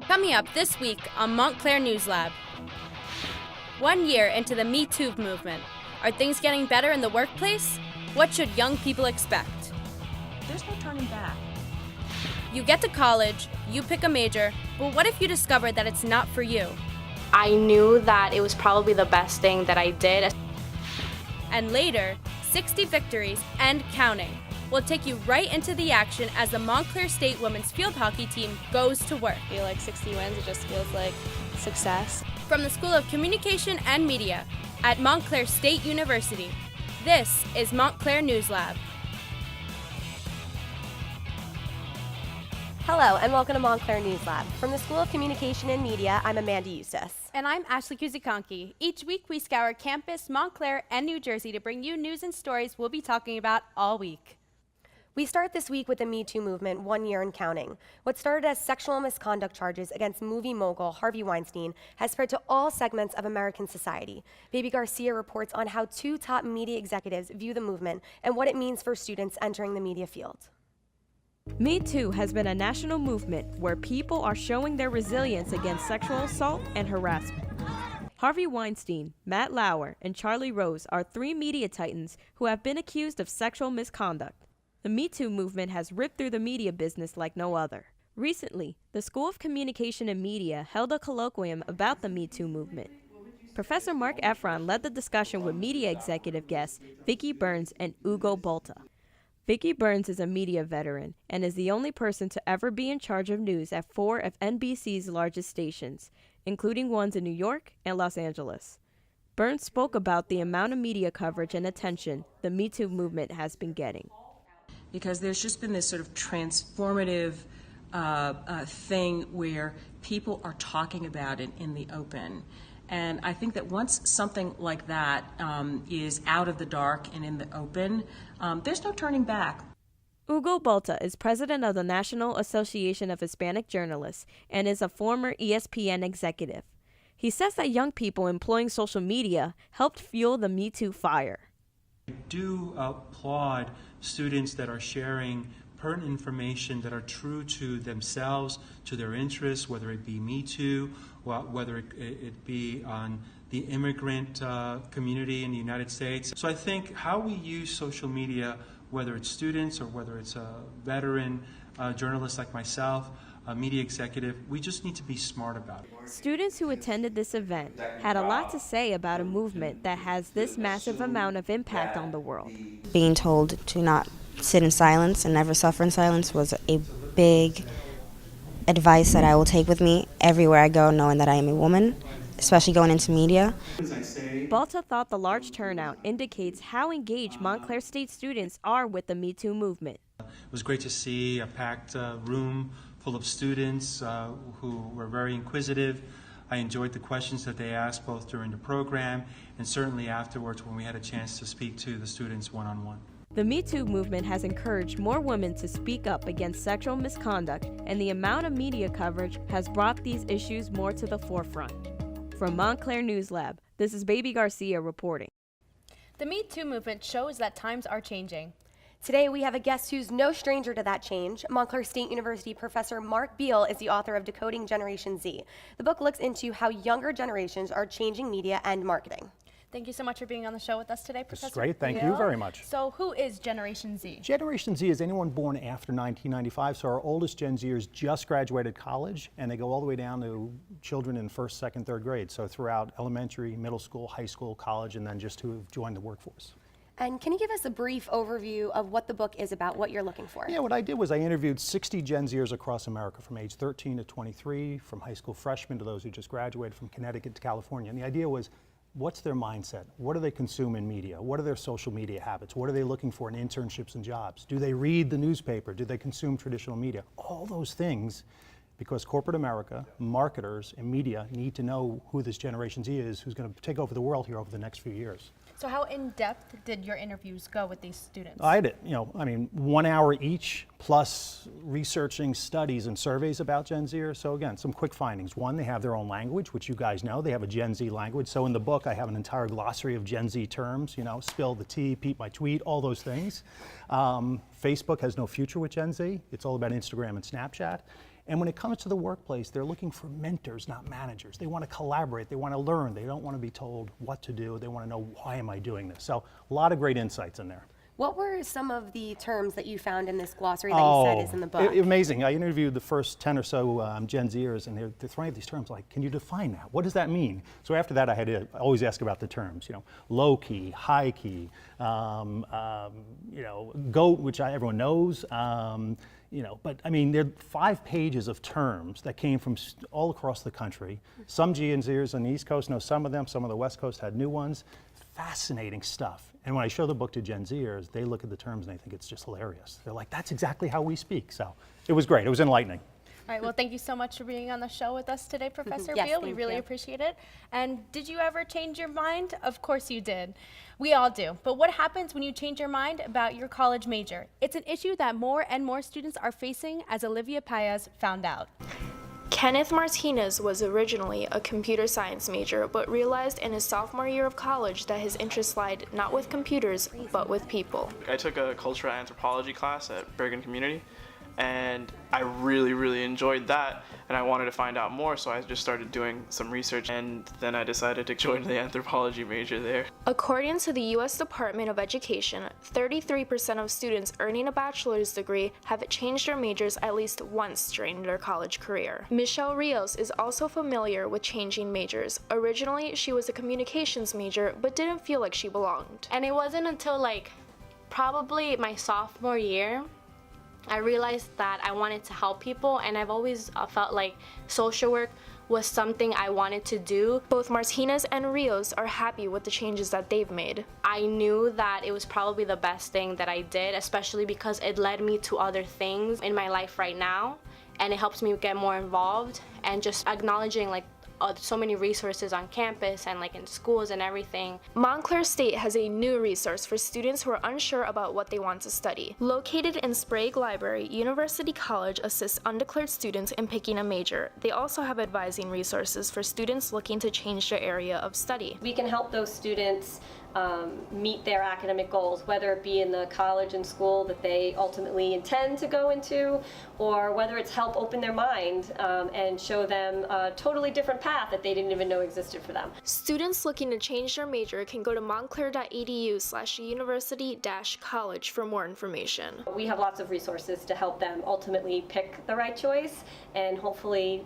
Coming up this week on Montclair News Lab. 1 year into the Me Too movement. Are things getting better in the workplace? What should young people expect? There's no turning back. You get to college, you pick a major, but what if you discover that it's not for you? I knew that it was probably the best thing that I did. And later, 60 victories and counting. We'll take you right into the action as the Montclair State women's field hockey team goes to work. I feel like 60 wins, it just feels like success. From the School of Communication and Media at Montclair State University, this is Montclair News Lab. Hello and welcome to Montclair News Lab. From the School of Communication and Media, I'm Amanda Eustace. And I'm Ashley Kuzikonki. Each week we scour campus, Montclair, and New Jersey to bring you news and stories we'll be talking about all week. We start this week with the Me Too movement, 1 year and counting. What started as sexual misconduct charges against movie mogul Harvey Weinstein has spread to all segments of American society. Baby Garcia reports on how 2 top media executives view the movement and what it means for students entering the media field. Me Too has been a national movement where people are showing their resilience against sexual assault and harassment. Harvey Weinstein, Matt Lauer, and Charlie Rose are 3 media titans who have been accused of sexual misconduct. The Me Too movement has ripped through the media business like no other. Recently, the School of Communication and Media held a colloquium about the Me Too movement. Professor Mark Efron led the discussion with media executive guests Vicki Burns and Ugo Bolta. Vicki Burns is a media veteran and is the only person to ever be in charge of news at 4 of NBC's largest stations, including ones in New York and Los Angeles. Burns spoke about the amount of media coverage and attention the Me Too movement has been getting. Because there's just been this sort of transformative thing where people are talking about it in the open. And I think that once something like that is out of the dark and in the open, there's no turning back. Ugo Bolta is president of the National Association of Hispanic Journalists and is a former ESPN executive. He says that young people employing social media helped fuel the Me Too fire. I do applaud students that are sharing pertinent information that are true to themselves, to their interests, whether it be Me Too, whether it be on the immigrant community in the United States. So I think how we use social media, whether it's students or whether it's a veteran journalist like myself, a media executive, we just need to be smart about it. Students who attended this event had a lot to say about a movement that has this massive amount of impact on the world. Being told to not sit in silence and never suffer in silence was a big advice that I will take with me everywhere I go, knowing that I am a woman, especially going into media. Balta thought the large turnout indicates how engaged Montclair State students are with the Me Too movement. It was great to see a packed room full of students who were very inquisitive. I enjoyed the questions that they asked both during the program and certainly afterwards when we had a chance to speak to the students one-on-one. The Me Too movement has encouraged more women to speak up against sexual misconduct, and the amount of media coverage has brought these issues more to the forefront. From Montclair News Lab, this is Baby Garcia reporting. The Me Too movement shows that times are changing. Today we have a guest who's no stranger to that change. Montclair State University professor Mark Beal is the author of Decoding Generation Z. The book looks into how younger generations are changing media and marketing. Thank you so much for being on the show with us today, Professor. That's great. Thank you very much. So who is Generation Z? Generation Z is anyone born after 1995. So our oldest Gen Zers just graduated college, and they go all the way down to children in first, second, third grade. So throughout elementary, middle school, high school, college, and then just who have joined the workforce. And can you give us a brief overview of what the book is about, what you're looking for? Yeah, what I did was I interviewed 60 Gen Zers across America from age 13 to 23, from high school freshmen to those who just graduated from Connecticut to California. And the idea was, what's their mindset? What do they consume in media? What are their social media habits? What are they looking for in internships and jobs? Do they read the newspaper? Do they consume traditional media? All those things, because corporate America, marketers, and media need to know who this Generation Z is, who's going to take over the world here over the next few years. So how in-depth did your interviews go with these students? I did, 1 hour each, plus researching studies and surveys about Gen Zers. So again, some quick findings. One, they have their own language, which you guys know. They have a Gen Z language. So in the book, I have an entire glossary of Gen Z terms, spill the tea, peep my tweet, all those things. Facebook has no future with Gen Z. It's all about Instagram and Snapchat. And when it comes to the workplace, they're looking for mentors, not managers. They want to collaborate, they want to learn, they don't want to be told what to do, they want to know, why am I doing this? So a lot of great insights in there. What were some of the terms that you found in this glossary that you said is in the book? Amazing. I interviewed the first 10 or so Gen Zers, and they're throwing out these terms like, can you define that? What does that mean? So after that, I had to always ask about the terms, low key, high key, GOAT, which everyone knows, but I mean, there are 5 pages of terms that came from all across the country. Some Gen Zers on the East Coast know some of them, some of the West Coast had new ones. Fascinating stuff. And when I show the book to Gen Zers, they look at the terms and they think it's just hilarious. They're like, that's exactly how we speak. So it was great. It was enlightening. All right, well, thank you so much for being on the show with us today, Professor Yes, Beal. We really appreciate it. And did you ever change your mind? Of course you did. We all do. But what happens when you change your mind about your college major? It's an issue that more and more students are facing, as Olivia Paez found out. Kenneth Martinez was originally a computer science major, but realized in his sophomore year of college that his interests lied not with computers, but with people. I took a cultural anthropology class at Bergen Community, and I really enjoyed that, and I wanted to find out more, so I just started doing some research, and then I decided to join the anthropology major there. According to the U.S. Department of Education, 33% of students earning a bachelor's degree have changed their majors at least once during their college career. Michelle Rios is also familiar with changing majors. Originally, she was a communications major, but didn't feel like she belonged. And it wasn't until probably my sophomore year I realized that I wanted to help people, and I've always felt like social work was something I wanted to do. Both Martinez and Rios are happy with the changes that they've made. I knew that it was probably the best thing that I did, especially because it led me to other things in my life right now, and it helps me get more involved, and just acknowledging so many resources on campus and in schools and everything. Montclair State has a new resource for students who are unsure about what they want to study. Located in Sprague Library, University College assists undeclared students in picking a major. They also have advising resources for students looking to change their area of study. We can help those students meet their academic goals, whether it be in the college and school that they ultimately intend to go into, or whether it's help open their mind and show them a totally different path that they didn't even know existed for them. Students looking to change their major can go to montclair.edu/university-college for more information. We have lots of resources to help them ultimately pick the right choice and hopefully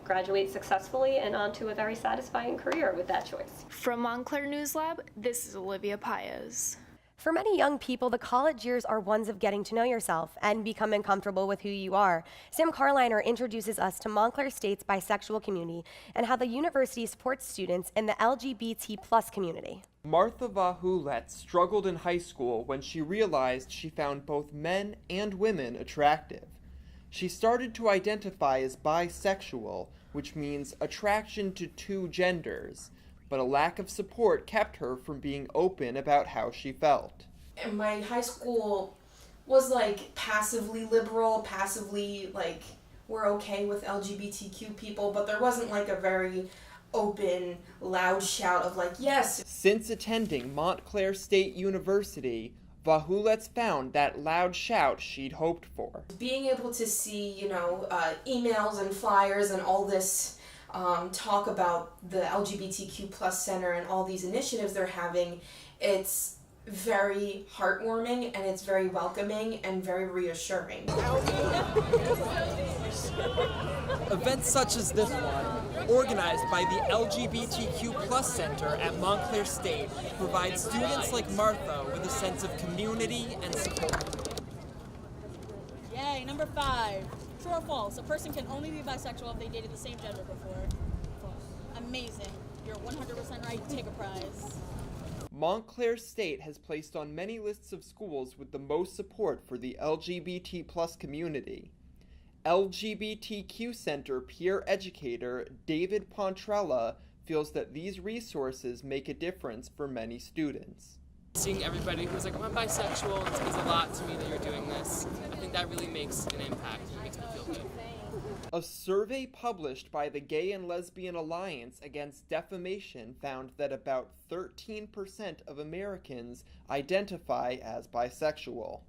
graduate successfully and onto a very satisfying career with that choice. From Montclair News Lab, this is Olivia Paez. For many young people, the college years are ones of getting to know yourself and becoming comfortable with who you are. Sam Carliner introduces us to Montclair State's bisexual community and how the university supports students in the LGBT+ community. Martha Vahulet struggled in high school when she realized she found both men and women attractive. She started to identify as bisexual, which means attraction to two genders, but a lack of support kept her from being open about how she felt. And my high school was passively liberal, passively we're okay with LGBTQ people, but there wasn't a very open, loud shout of yes. Since attending Montclair State University, Vahulet's found that loud shout she'd hoped for. Being able to see, emails and flyers and all this talk about the LGBTQ+ Center and all these initiatives they're having, it's very heartwarming and it's very welcoming and very reassuring. Events such as this one, organized by the LGBTQ+ Center at Montclair State, provide students like Martha with a sense of community and support. Yay, number 5. True or false? A person can only be bisexual if they dated the same gender before. False. Amazing. You're 100% right. Take a prize. Montclair State has placed on many lists of schools with the most support for the LGBT+ community. LGBTQ Center peer educator David Pontrella feels that these resources make a difference for many students. Seeing everybody who's I'm bisexual, it means a lot to me that you're doing this. I think that really makes an impact. It makes me feel good. A survey published by the Gay and Lesbian Alliance Against Defamation found that about 13% of Americans identify as bisexual.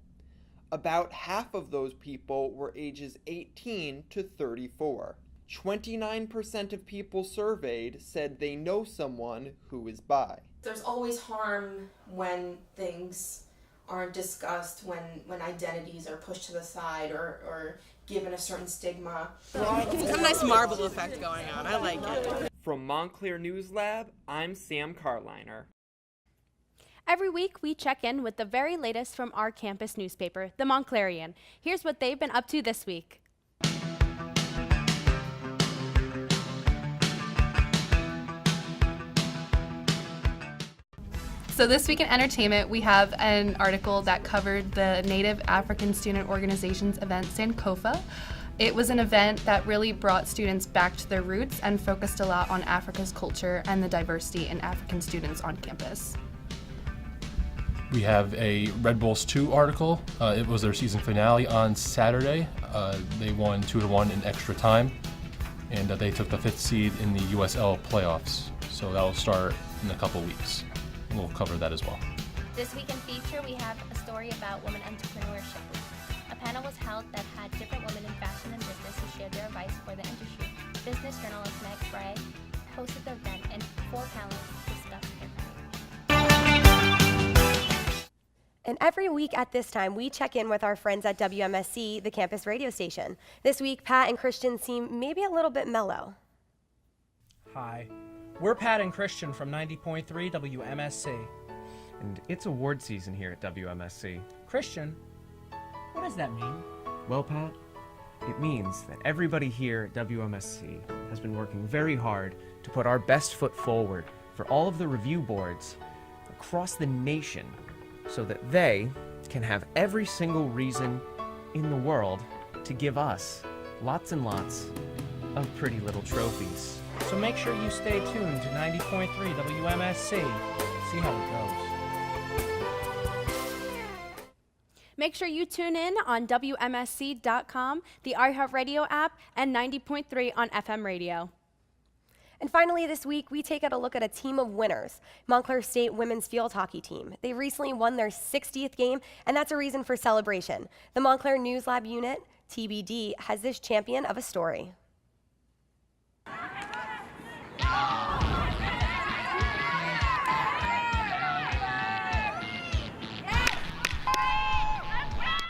About half of those people were ages 18 to 34. 29% of people surveyed said they know someone who is bi. There's always harm when things aren't discussed, when identities are pushed to the side or given a certain stigma. It's got a nice Marvel effect going on. I like it. From Montclair News Lab, I'm Sam Carliner. Every week, we check in with the very latest from our campus newspaper, the Montclairian. Here's what they've been up to this week. So this week in entertainment, we have an article that covered the Native African Student Organization's event, Sankofa. It was an event that really brought students back to their roots and focused a lot on Africa's culture and the diversity in African students on campus. We have a Red Bulls 2 article. It was their season finale on Saturday. They won 2-1 in extra time, and they took the 5th seed in the USL playoffs. So that will start in a couple weeks. We'll cover that as well. This week in feature, we have a story about women entrepreneurship. A panel was held that had different women in fashion and business who shared their advice for the industry. Business journalist Meg Bray hosted the event, and 4 panelists discussed their career. And every week at this time, we check in with our friends at WMSC, the campus radio station. This week, Pat and Christian seem maybe a little bit mellow. Hi, we're Pat and Christian from 90.3 WMSC. And it's award season here at WMSC. Christian, what does that mean? Well, Pat, it means that everybody here at WMSC has been working very hard to put our best foot forward for all of the review boards across the nation, so that they can have every single reason in the world to give us lots and lots of pretty little trophies. So make sure you stay tuned to 90.3 WMSC. See how it goes. Make sure you tune in on WMSC.com, the iHeartRadio app, and 90.3 on FM radio. And finally this week, we take a look at a team of winners, Montclair State women's field hockey team. They recently won their 60th game, and that's a reason for celebration. The Montclair News Lab unit, TBD, has this champion of a story.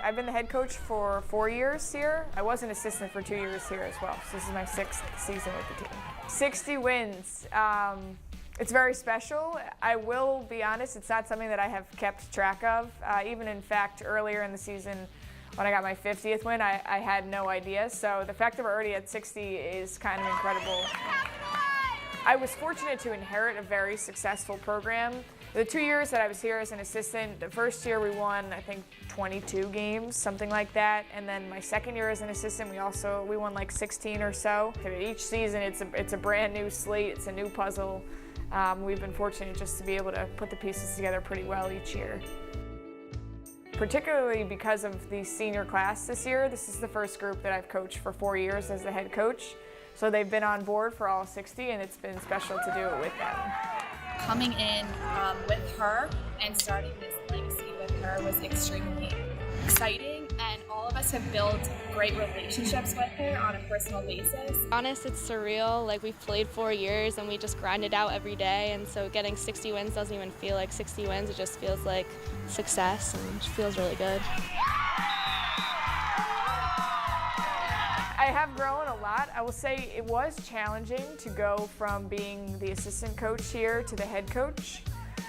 I've been the head coach for 4 years here. I was an assistant for 2 years here as well. So this is my 6th season with the team. 60 wins. It's very special. I will be honest, it's not something that I have kept track of. Even in fact, earlier in the season, when I got my 50th win, I had no idea. So the fact that we're already at 60 is kind of incredible. I was fortunate to inherit a very successful program. The 2 years that I was here as an assistant, the first year we won, I think, 22 games, something like that. And then my second year as an assistant, we won like 16 or so. Each season, it's a brand new slate, it's a new puzzle. We've been fortunate just to be able to put the pieces together pretty well each year. Particularly because of the senior class this year, this is the first group that I've coached for 4 years as the head coach. So they've been on board for all 60, and it's been special to do it with them. Coming in with her and starting this legacy with her was extremely exciting, and all of us have built great relationships with her on a personal basis. Honest, it's surreal. Like, we've played 4 years and we just grind it out every day, and so getting 60 wins doesn't even feel like 60 wins. It just feels like success, and it feels really good. I have grown a lot. I will say it was challenging to go from being the assistant coach here to the head coach.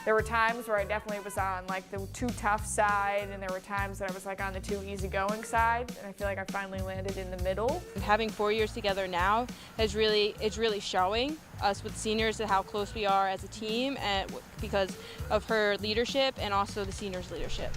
There were times where I definitely was on like the too tough side, and there were times that I was like on the too easygoing side, and I feel like I finally landed in the middle. Having 4 years together now it's really showing us with seniors how close we are as a team, and because of her leadership and also the seniors' leadership.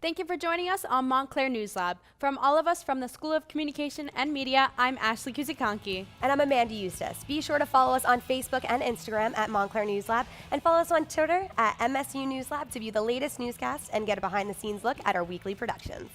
Thank you for joining us on Montclair News Lab. From all of us from the School of Communication and Media, I'm Ashley Kuzikanki. And I'm Amanda Eustace. Be sure to follow us on Facebook and Instagram at Montclair News Lab, and follow us on Twitter at MSU News Lab to view the latest newscasts and get a behind-the-scenes look at our weekly productions.